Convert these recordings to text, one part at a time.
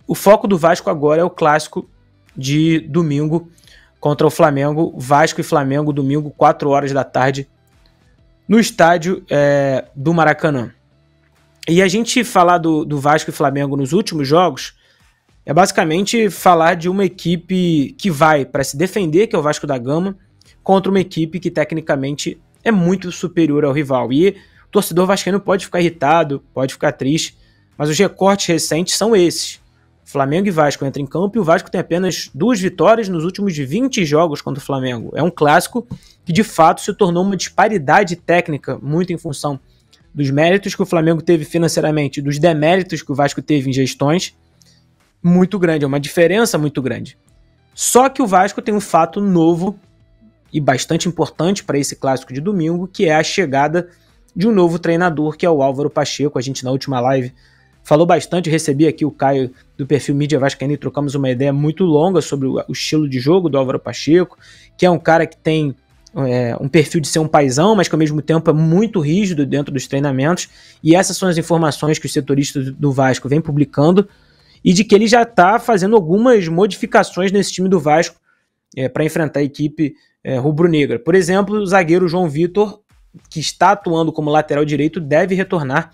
o foco do Vasco agora é o clássico de domingo contra o Flamengo. Vasco e Flamengo, domingo, 4 horas da tarde, no estádio do Maracanã. E a gente falar do Vasco e Flamengo nos últimos jogos é basicamente falar de uma equipe que vai para se defender, que é o Vasco da Gama, contra uma equipe que tecnicamente é muito superior ao rival. E o torcedor vascaíno pode ficar irritado, pode ficar triste, mas os recortes recentes são esses. Flamengo e Vasco entram em campo e o Vasco tem apenas 2 vitórias nos últimos 20 jogos contra o Flamengo. É um clássico que de fato se tornou uma disparidade técnica, muito em função dos méritos que o Flamengo teve financeiramente, dos deméritos que o Vasco teve em gestões, muito grande, é uma diferença muito grande. Só que o Vasco tem um fato novo e bastante importante para esse clássico de domingo, que é a chegada de um novo treinador, que é o Álvaro Pacheco. A gente na última live falou bastante, recebi aqui o Caio do perfil Mídia Vascaína e trocamos uma ideia muito longa sobre o estilo de jogo do Álvaro Pacheco, que é um cara que tem um perfil de ser um paizão, mas que ao mesmo tempo é muito rígido dentro dos treinamentos, e essas são as informações que os setoristas do Vasco vêm publicando, e de que ele já está fazendo algumas modificações nesse time do Vasco para enfrentar a equipe rubro-negra. Por exemplo, o zagueiro João Vitor, que está atuando como lateral direito, deve retornar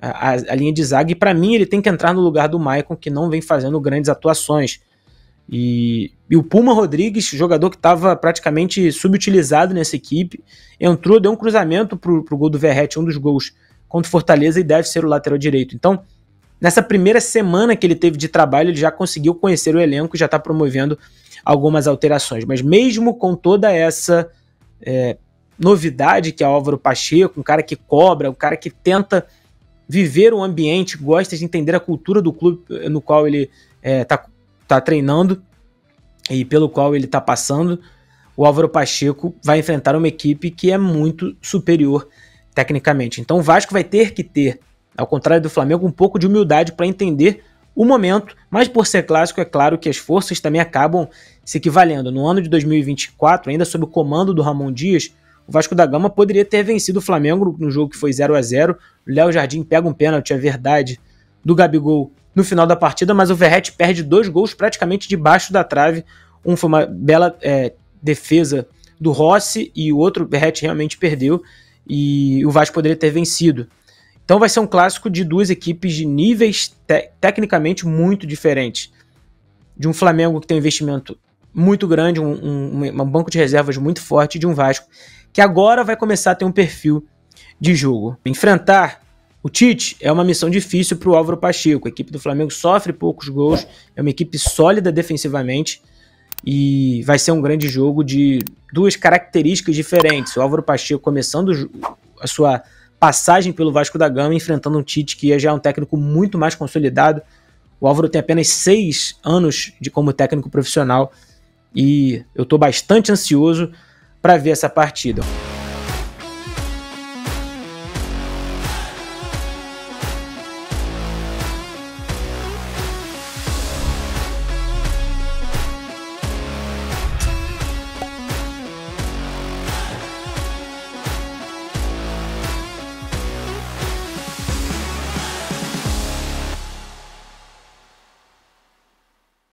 a linha de zaga, e para mim ele tem que entrar no lugar do Maicon, que não vem fazendo grandes atuações. E o Puma Rodrigues, jogador que estava praticamente subutilizado nessa equipe, entrou, deu um cruzamento pro gol do Verratti, um dos gols contra o Fortaleza, e deve ser o lateral direito. Então, nessa primeira semana que ele teve de trabalho, ele já conseguiu conhecer o elenco e já está promovendo algumas alterações. Mas mesmo com toda essa novidade que é o Álvaro Pacheco, um cara que cobra, um cara que tenta viver o ambiente, gosta de entender a cultura do clube no qual ele tá treinando e pelo qual ele está passando, o Álvaro Pacheco vai enfrentar uma equipe que é muito superior tecnicamente. Então o Vasco vai ter que ter, ao contrário do Flamengo, um pouco de humildade para entender o momento, mas por ser clássico, é claro que as forças também acabam se equivalendo. No ano de 2024, ainda sob o comando do Ramon Dias, o Vasco da Gama poderia ter vencido o Flamengo no jogo que foi 0-0. O Léo Jardim pega um pênalti, é verdade, do Gabigol no final da partida, mas o Verratti perde 2 gols praticamente debaixo da trave. Um foi uma bela defesa do Rossi e o outro o Verratti realmente perdeu, e o Vasco poderia ter vencido. Então vai ser um clássico de 2 equipes de níveis tecnicamente muito diferentes. De um Flamengo que tem um investimento muito grande, um banco de reservas muito forte, de um Vasco que agora vai começar a ter um perfil de jogo. Enfrentar o Tite é uma missão difícil para o Álvaro Pacheco. A equipe do Flamengo sofre poucos gols, é uma equipe sólida defensivamente, e vai ser um grande jogo de 2 características diferentes. O Álvaro Pacheco começando a sua passagem pelo Vasco da Gama, enfrentando um Tite que já é um técnico muito mais consolidado. O Álvaro tem apenas 6 anos como técnico profissional, e eu estou bastante ansioso para ver essa partida.